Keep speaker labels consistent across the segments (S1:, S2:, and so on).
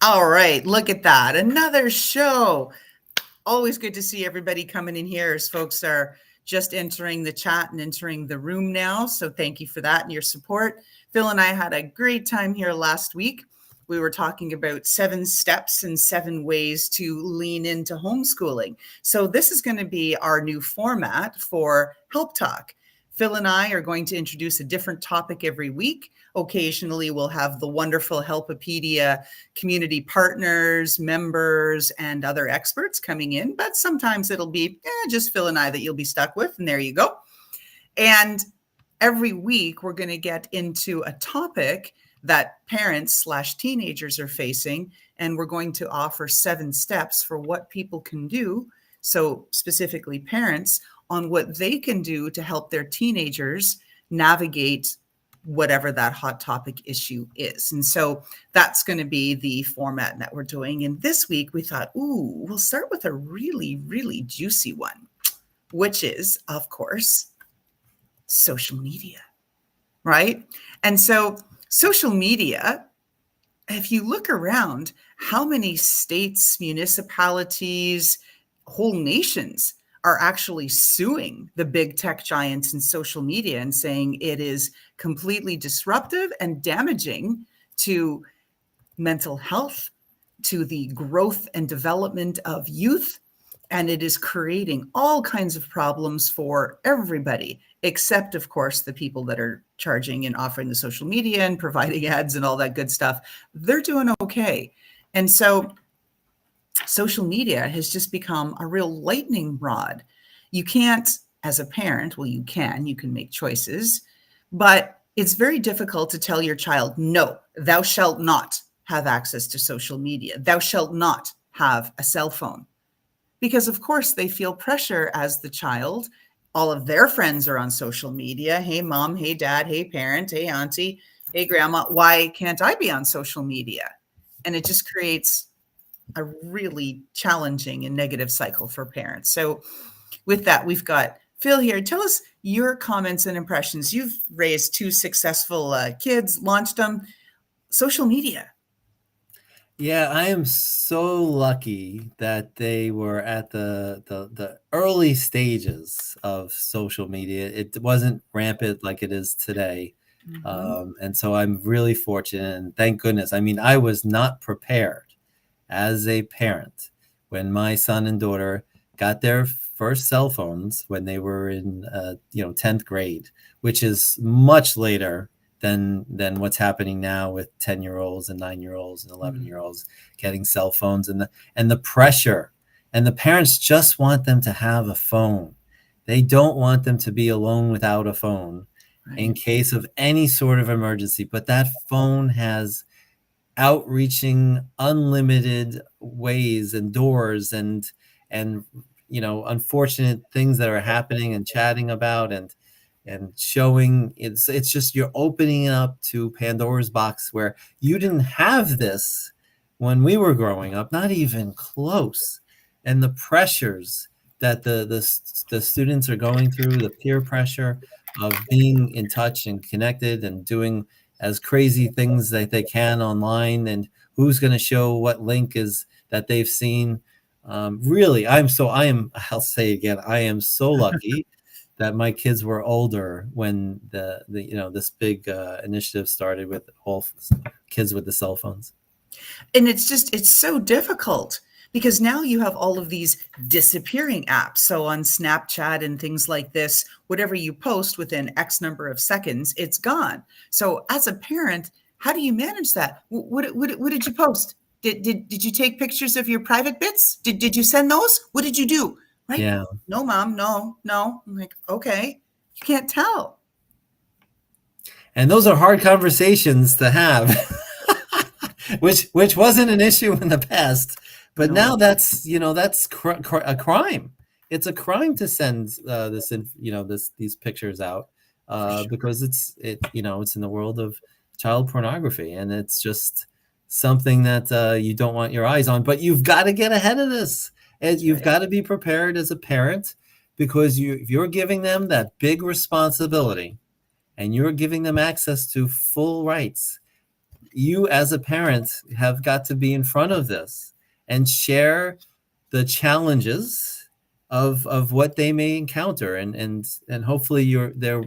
S1: All right, look at that. Another show. Always good to see everybody coming in here as folks are just entering the chat and entering the room now. So thank you for that and your support. Phil and I had a great time here last week. We were talking about 7 steps and 7 ways to lean into homeschooling. So this is going to be our new format for HELPtalk. Phil and I are going to introduce a different topic every week. Occasionally, we'll have the wonderful Helpopedia community partners, members, and other experts coming in, but sometimes it'll be just Phil and I that you'll be stuck with, and there you go. And every week, we're going to get into a topic that parents/teenagers are facing, and we're going to offer 7 steps for what people can do, so specifically parents, on what they can do to help their teenagers navigate whatever that hot topic issue is. And so that's going to be the format that we're doing. And this week we thought, we'll start with a really, really juicy one, which is, of course, social media, right? And so social media, if you look around, how many states, municipalities, whole nations are actually suing the big tech giants in social media and saying it is completely disruptive and damaging to mental health, to the growth and development of youth, and it is creating all kinds of problems for everybody, except, of course, the people that are charging and offering the social media and providing ads and all that good stuff. They're doing okay. And so social media has just become a real lightning rod. You can't, as a parent, well, you can make choices, but it's very difficult to tell your child, no, thou shalt not have access to social media. Thou shalt not have a cell phone. Because, of course, they feel pressure as the child. All of their friends are on social media. Hey, mom, hey, dad, hey, parent, hey, auntie, hey, grandma, why can't I be on social media? And it just creates a really challenging and negative cycle for parents. So with that, we've got Phil here. Tell us your comments and impressions. You've raised 2 successful kids, launched them. Social media.
S2: Yeah, I am so lucky that they were at the early stages of social media. It wasn't rampant like it is today. And so I'm really fortunate, and thank goodness. I mean, I was not prepared as a parent when my son and daughter got their first cell phones when they were in 10th grade, which is much later than what's happening now with 10-year-olds and 9-year-olds and 11-year-olds getting cell phones, and the pressure, and the parents just want them to have a phone. They don't want them to be alone without a phone in case of any sort of emergency. But that phone has outreaching, unlimited ways and doors and unfortunate things that are happening and chatting about and showing. It's just you're opening up to Pandora's box where you didn't have this when we were growing up, not even close. And the pressures that the students are going through, the peer pressure of being in touch and connected and doing as crazy things that they can online, and who's going to show what link is that they've seen. Really, I'll say again, I am so lucky that my kids were older when this big initiative started with all kids with the cell phones.
S1: And it's so difficult because now you have all of these disappearing apps. So on Snapchat and things like this, whatever you post within X number of seconds, it's gone. So as a parent, how do you manage that? What did you post? Did you take pictures of your private bits? Did you send those? What did you do? Right?
S2: Yeah.
S1: No, mom, no. I'm like, okay, you can't tell.
S2: And those are hard conversations to have, which wasn't an issue in the past. But now that's a crime. It's a crime to send these pictures out because it's in the world of child pornography, and it's just something that you don't want your eyes on. But you've got to get ahead of this, and you've got to be prepared as a parent, because if you're giving them that big responsibility and you're giving them access to full rights, you as a parent have got to be in front of this and share the challenges of what they may encounter, and hopefully they're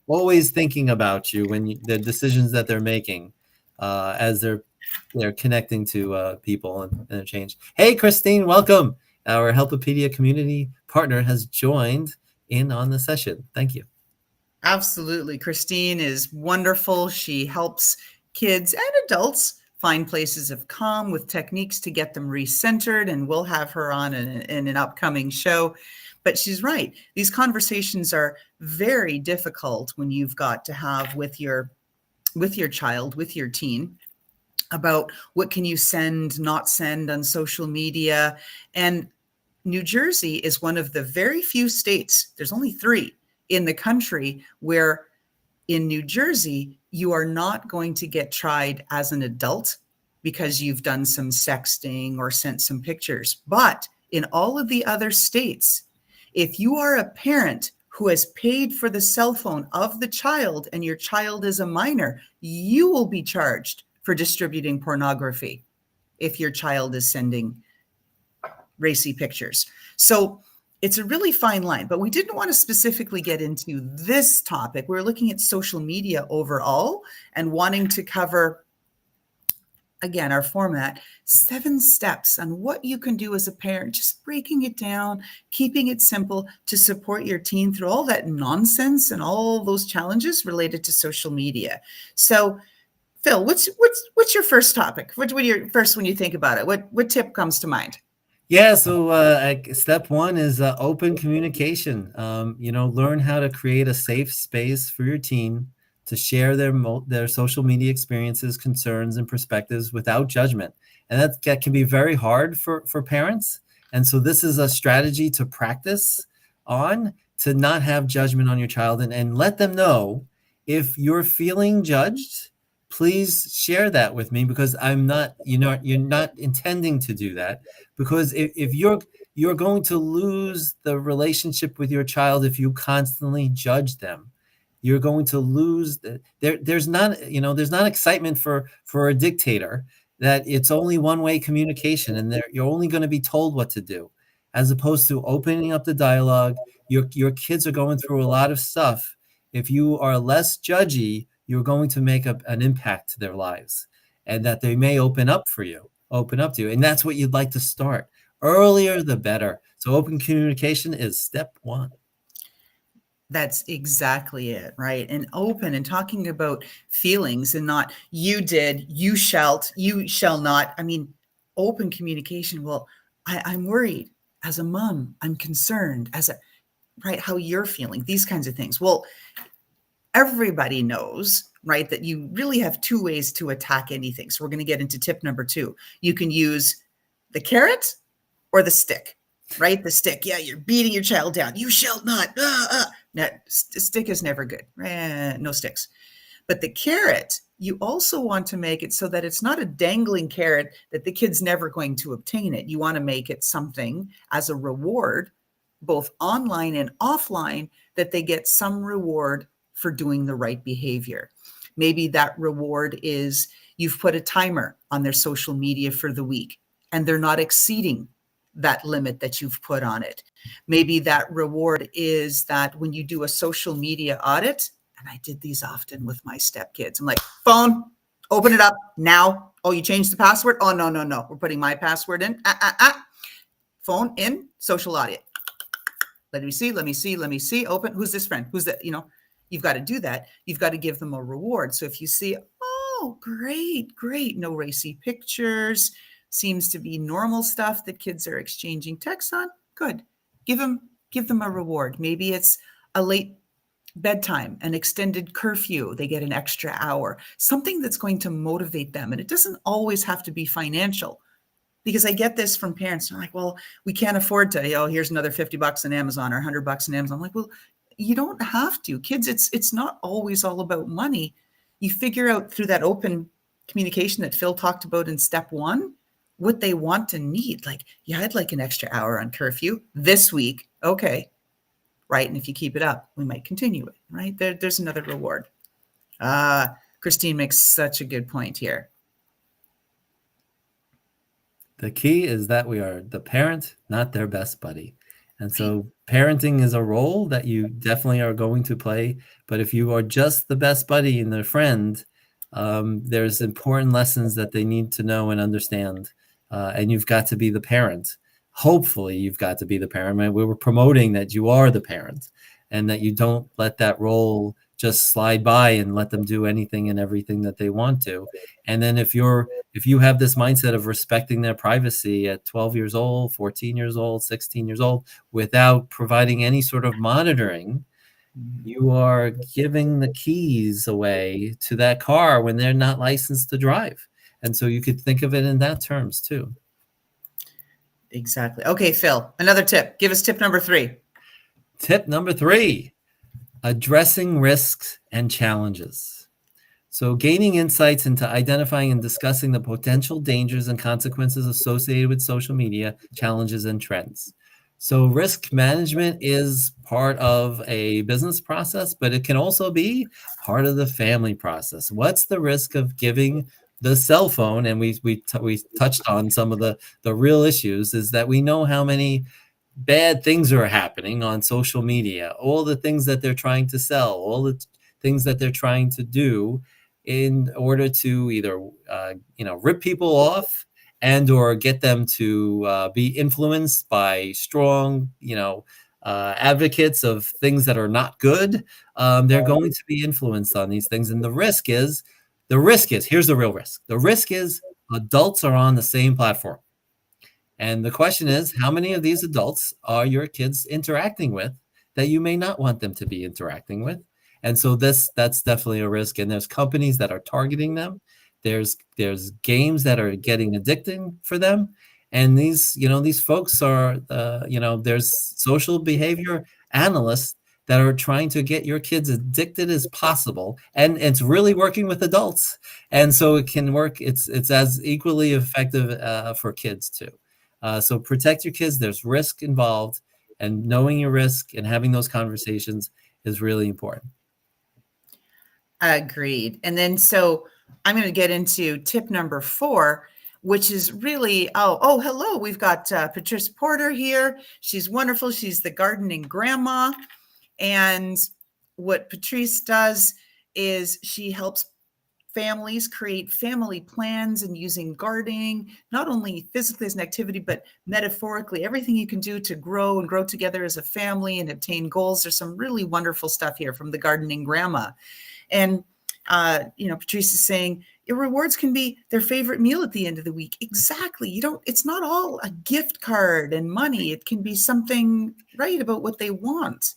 S2: always thinking about you when the decisions that they're making, as they're connecting to people and change. Hey, Christine, welcome. Our Helpopedia community partner has joined in on the session. Thank you.
S1: Absolutely. Christine is wonderful. She helps kids and adults find places of calm with techniques to get them recentered, and we'll have her on in an upcoming show. But she's right. These conversations are very difficult when you've got to have with your child, with your teen, about what can you send, not send on social media. And New Jersey is one of the very few states, there's only 3 in the country, where in New Jersey, you are not going to get tried as an adult because you've done some sexting or sent some pictures. But in all of the other states, if you are a parent who has paid for the cell phone of the child and your child is a minor, you will be charged for distributing pornography if your child is sending racy pictures. So it's a really fine line, but we didn't want to specifically get into this topic. We're looking at social media overall and wanting to cover, again, our format, 7 steps on what you can do as a parent, just breaking it down, keeping it simple to support your teen through all that nonsense and all those challenges related to social media. So, Phil, what's your first topic? What your first when you think about it? What tip comes to mind?
S2: Yeah, so step 1 is open communication. Learn how to create a safe space for your teen to share their social media experiences, concerns, and perspectives without judgment. And that can be very hard for parents. And so this is a strategy to practice on, to not have judgment on your child, and let them know if you're feeling judged. Please share that with me, because you're not intending to do that. Because if you're going to lose the relationship with your child if you constantly judge them. You're going to lose there's not excitement for a dictator, that it's only one-way communication and you're only going to be told what to do, as opposed to opening up the dialogue. Your kids are going through a lot of stuff. If you are less judgy, you're going to make an impact to their lives, and that they may open up to you. And that's what you'd like to start. Earlier, the better. So open communication is step 1.
S1: That's exactly it, right? And open and talking about feelings, and not you did, you shalt, you shall not. I mean, open communication. Well, I'm worried as a mom. I'm concerned right, how you're feeling, these kinds of things. Well, everybody knows, right, that you really have 2 ways to attack anything. So we're going to get into tip number 2. You can use the carrot or the stick, right? The stick. Yeah, you're beating your child down. You shall not. Now, stick is never good. No sticks. But the carrot, you also want to make it so that it's not a dangling carrot that the kid's never going to obtain it. You want to make it something as a reward, both online and offline, that they get some reward for doing the right behavior. Maybe that reward is you've put a timer on their social media for the week, and they're not exceeding that limit that you've put on it. Maybe that reward is that when you do a social media audit, and I did these often with my stepkids, I'm like, phone, open it up now. Oh, you changed the password? Oh, no. We're putting my password in. Phone in, social audit. Let me see. Open. Who's this friend? Who's that? You've got to do that. You've got to give them a reward. So if you see, oh, great. No racy pictures, seems to be normal stuff that kids are exchanging texts on, good. Give them a reward. Maybe it's a late bedtime, an extended curfew. They get an extra hour, something that's going to motivate them. And it doesn't always have to be financial, because I get this from parents. They're like, well, we can't afford to, here's another $50 on Amazon or $100 on Amazon. I'm like, well, you don't have to. Kids, it's not always all about money. You figure out through that open communication that Phil talked about in step 1, what they want and need. Like, yeah, I'd like an extra hour on curfew this week. Okay. Right. And if you keep it up, we might continue it. Right. There's another reward. Christine makes such a good point here.
S2: The key is that we are the parent, not their best buddy. And so parenting is a role that you definitely are going to play. But if you are just the best buddy and their friend, there's important lessons that they need to know and understand. And you've got to be the parent. Hopefully, you've got to be the parent. We were promoting that you are the parent and that you don't let that role just slide by and let them do anything and everything that they want to. And then if you have this mindset of respecting their privacy at 12 years old, 14 years old, 16 years old, without providing any sort of monitoring, you are giving the keys away to that car when they're not licensed to drive. And so you could think of it in that terms too.
S1: Exactly. Okay, Phil, another tip. Give us tip number 3.
S2: Tip number 3, addressing risks and challenges. So gaining insights into identifying and discussing the potential dangers and consequences associated with social media challenges and trends. So risk management is part of a business process, but it can also be part of the family process. What's the risk of giving the cell phone? And we touched on some of the real issues, is that we know how many bad things are happening on social media, all the things that they're trying to sell, all the things that they're trying to do in order to either rip people off and or get them to be influenced by strong advocates of things that are not good. They're going to be influenced on these things, and the risk is here's the real risk. The risk is adults are on the same platform. And the question is, how many of these adults are your kids interacting with that you may not want them to be interacting with? And so that's definitely a risk. And there's companies that are targeting them. There's games that are getting addicting for them. And these folks are, there's social behavior analysts that are trying to get your kids addicted as possible. And it's really working with adults. And so it can work. It's as equally effective for kids too. So protect your kids. There's risk involved, and knowing your risk and having those conversations is really important.
S1: Agreed. And then so I'm going to get into tip number 4, which is really, hello. We've got Patricia Porter here. She's wonderful. She's the gardening grandma. And what Patrice does is she helps families create family plans and using gardening, not only physically as an activity, but metaphorically, everything you can do to grow and grow together as a family and obtain goals. There's some really wonderful stuff here from the gardening grandma. And, Patrice is saying your rewards can be their favorite meal at the end of the week. Exactly. It's not all a gift card and money. It can be something right about what they want.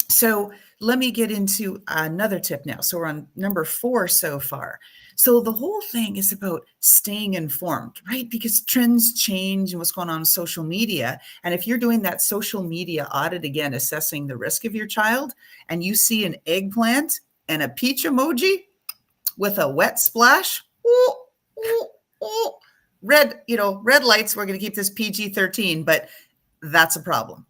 S1: So let me get into another tip now. So we're on number 4 so far. So the whole thing is about staying informed, right? Because trends change and what's going on social media. And if you're doing that social media audit again, assessing the risk of your child, and you see an eggplant and a peach emoji with a wet splash, red lights, we're going to keep this PG-13, but that's a problem.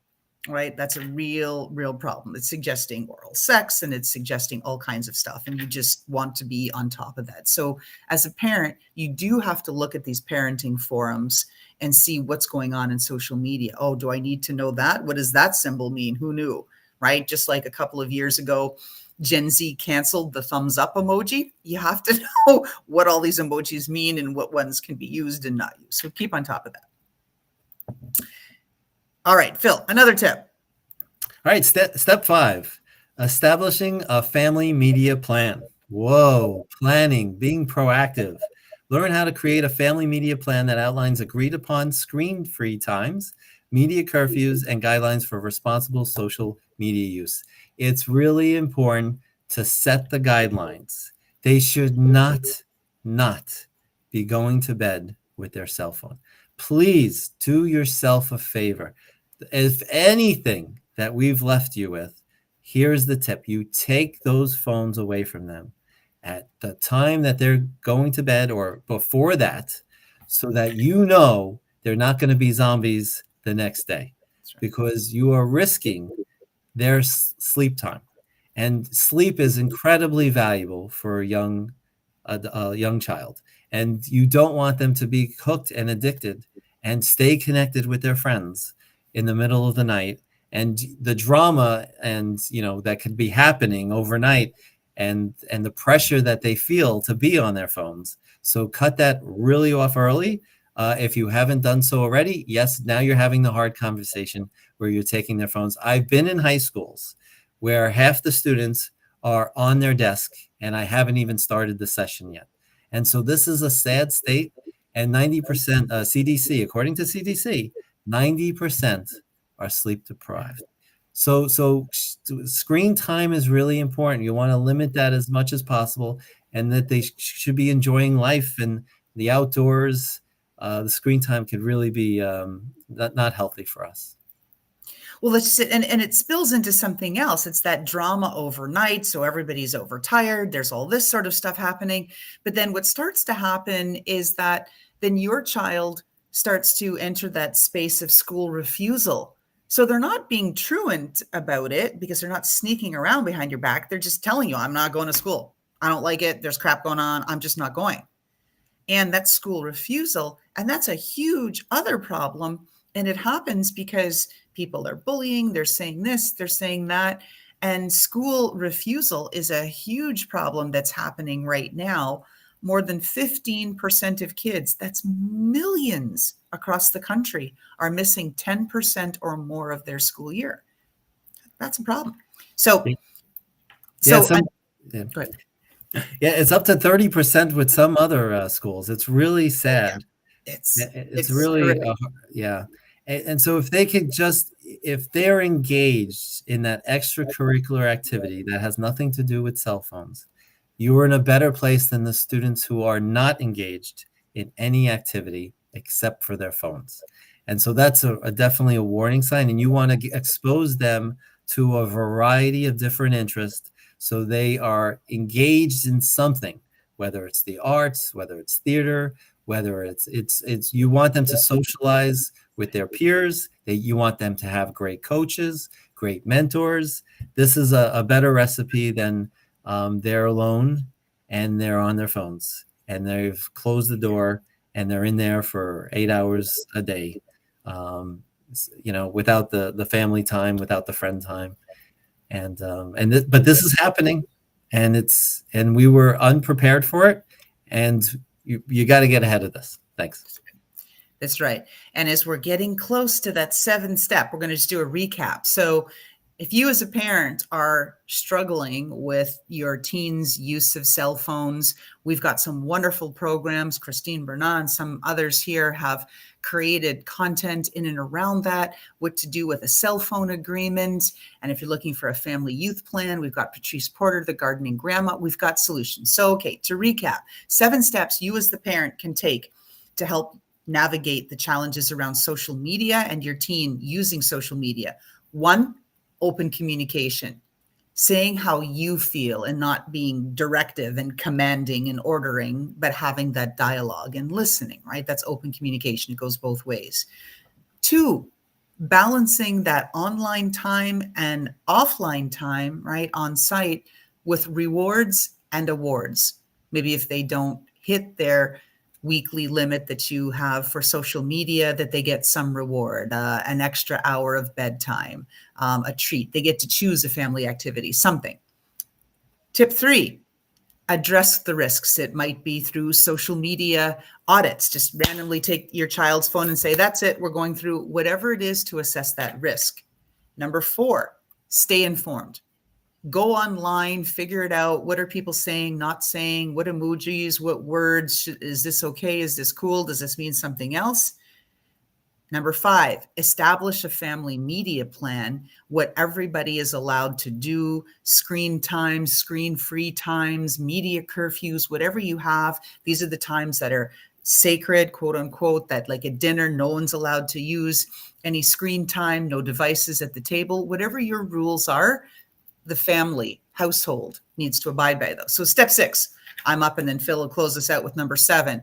S1: Right? That's a real problem. It's suggesting oral sex and it's suggesting all kinds of stuff. And you just want to be on top of that. So as a parent, you do have to look at these parenting forums and see what's going on in social media. Oh, do I need to know that? What does that symbol mean? Who knew? Right? Just like a couple of years ago, Gen Z canceled the thumbs up emoji. You have to know what all these emojis mean and what ones can be used and not used. So keep on top of that. All right, Phil, another tip.
S2: All right, step 5, establishing a family media plan. Whoa, planning, being proactive. Learn how to create a family media plan that outlines agreed upon screen-free times, media curfews, and guidelines for responsible social media use. It's really important to set the guidelines. They should not be going to bed with their cell phone. Please do yourself a favor. If anything that we've left you with, here's the tip. You take those phones away from them at the time that they're going to bed or before that, so that they're not going to be zombies the next day, because you are risking their sleep time. And sleep is incredibly valuable for a young child. And you don't want them to be hooked and addicted and stay connected with their friends in the middle of the night. And the drama and that could be happening overnight, and the pressure that they feel to be on their phones. So cut that really off early. If you haven't done so already, yes, now you're having the hard conversation where you're taking their phones. I've been in high schools where half the students are on their desk and I haven't even started the session yet. And so this is a sad state. And 90% CDC, according to CDC, 90% are sleep deprived. So screen time is really important. You want to limit that as much as possible, and that they should be enjoying life and the outdoors. The screen time could really be not healthy for us.
S1: Well, and it spills into something else. It's that drama overnight. So everybody's overtired. There's all this sort of stuff happening. But then what starts to happen is that then your child starts to enter that space of school refusal. So they're not being truant about it because they're not sneaking around behind your back. They're just telling you, I'm not going to school. I don't like it. There's crap going on. I'm just not going. And that's school refusal. And that's a huge other problem. And it happens because people are bullying, they're saying this, they're saying that. And school refusal is a huge problem that's happening right now. More than 15% of kids, that's millions across the country, are missing 10% or more of their school year. That's a problem. So,
S2: yeah,
S1: go
S2: ahead. Yeah, it's up to 30% with some other schools. It's really sad. It's really yeah. And so if they could if they're engaged in that extracurricular activity that has nothing to do with cell phones, you are in a better place than the students who are not engaged in any activity except for their phones. And so that's definitely a warning sign. And you want to expose them to a variety of different interests so they are engaged in something, whether it's the arts, whether it's theater, whether it's you want them to socialize with their peers, that you want them to have great coaches, great mentors. This is a better recipe than they're alone and they're on their phones and they've closed the door and they're in there for 8 hours a day, without the family time, without the friend time. But this is happening, and we were unprepared for it, and you got to get ahead of this. Thanks.
S1: That's right. And as we're getting close to that 7th step, we're going to just do a recap. So if you as a parent are struggling with your teens' use of cell phones, we've got some wonderful programs. Christine Bernard and some others here have created content in and around that, what to do with a cell phone agreement. And if you're looking for a family youth plan, we've got Patrice Porter, the gardening grandma. We've got solutions. So, okay, to recap, 7 steps you as the parent can take to help navigate the challenges around social media and your teen using social media. 1, open communication, saying how you feel and not being directive and commanding and ordering, but having that dialogue and listening, right? That's open communication. It goes both ways. 2, balancing that online time and offline time, right, on site, with rewards and awards. Maybe if they don't hit their weekly limit that you have for social media, that they get some reward, an extra hour of bedtime, a treat. They get to choose a family activity, something. Tip 3, address the risks. It might be through social media audits. Just randomly take your child's phone and say, that's it, we're going through whatever it is to assess that risk. Number 4, stay informed. Go online, figure it out. What are people saying, not saying? What emojis, what words? Is this okay? Is this cool? Does this mean something else? Number 5, establish a family media plan, what everybody is allowed to do, screen times, screen-free times, media curfews, whatever you have. These are the times that are sacred, quote unquote, that like at dinner, no one's allowed to use any screen time, no devices at the table. Whatever your rules are, the family household needs to abide by those. So step 6, I'm up, and then Phil will close us out with number 7.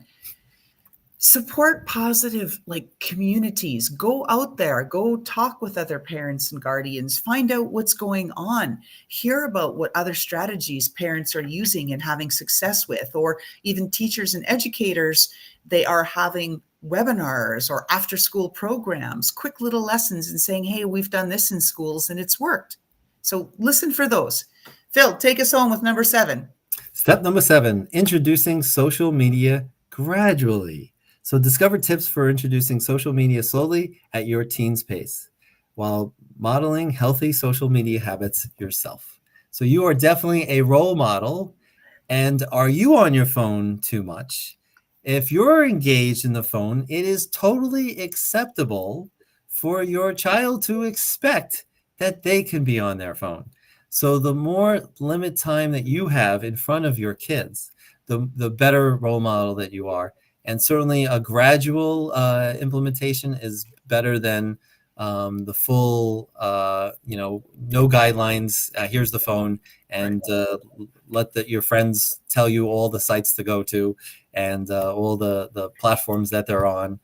S1: Support positive like communities. Go out there, go talk with other parents and guardians, find out what's going on, hear about what other strategies parents are using and having success with, or even teachers and educators. They are having webinars or after school programs, quick little lessons, and saying, hey, we've done this in schools and it's worked. So listen for those. Phil, take us home with number 7.
S2: Step number 7, introducing social media gradually. So discover tips for introducing social media slowly at your teen's pace while modeling healthy social media habits yourself. So you are definitely a role model. And are you on your phone too much? If you're engaged in the phone, it is totally acceptable for your child to expect that they can be on their phone. So the more limit time that you have in front of your kids, the better role model that you are. And certainly a gradual implementation is better than the full, no guidelines. Here's the phone, and let your friends tell you all the sites to go to and all the platforms that they're on.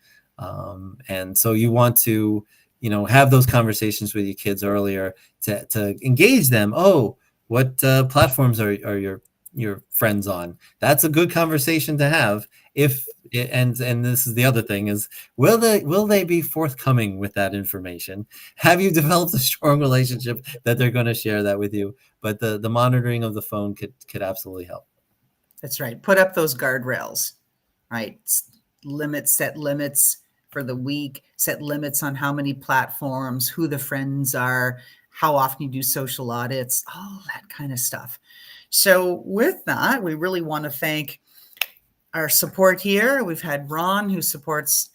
S2: And so you want to, have those conversations with your kids earlier to engage them. Oh, what platforms are your friends on? That's a good conversation to have. And this is the other thing is, will they be forthcoming with that information? Have you developed a strong relationship that they're going to share that with you? But the monitoring of the phone could absolutely help.
S1: That's right. Put up those guardrails, right? Set limits for the week, set limits on how many platforms, who the friends are, how often you do social audits, all that kind of stuff. So with that, we really want to thank our support here. We've had Ron, who supports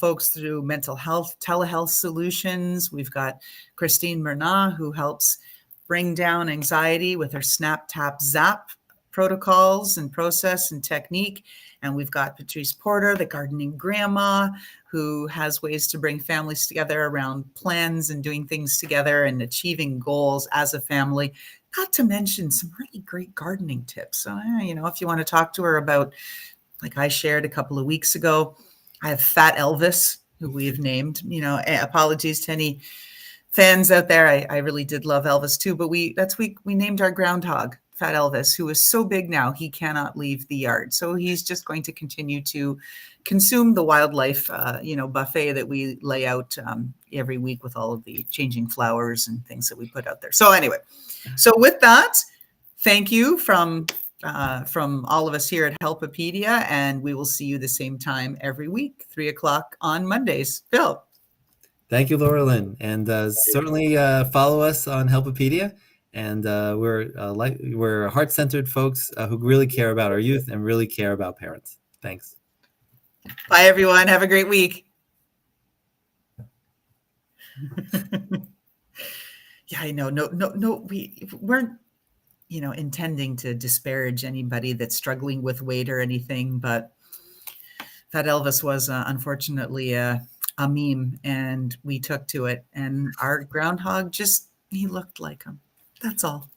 S1: folks through mental health, telehealth solutions. We've got Christine Murnau, who helps bring down anxiety with her Snap, Tap, Zap protocols and process and technique. And we've got Patrice Porter, the gardening grandma, who has ways to bring families together around plans and doing things together and achieving goals as a family. Not to mention some really great gardening tips. So, if you want to talk to her about, like I shared a couple of weeks ago, I have Fat Elvis, who we have named. Apologies to any fans out there. I really did love Elvis too, but we named our groundhog Fat Elvis, who is so big now he cannot leave the yard. So he's just going to continue to consume the wildlife, buffet that we lay out every week with all of the changing flowers and things that we put out there. So anyway, with that, thank you from all of us here at Helpopedia, and we will see you the same time every week, 3:00 on Mondays. Phil.
S2: Thank you, Laura Lynn. And certainly follow us on Helpopedia. And we're heart-centered folks who really care about our youth and really care about parents. Thanks.
S1: Bye, everyone. Have a great week. Yeah, I know. No, we weren't, intending to disparage anybody that's struggling with weight or anything, but Fat Elvis was unfortunately a meme, and we took to it. And our groundhog he looked like him. That's all.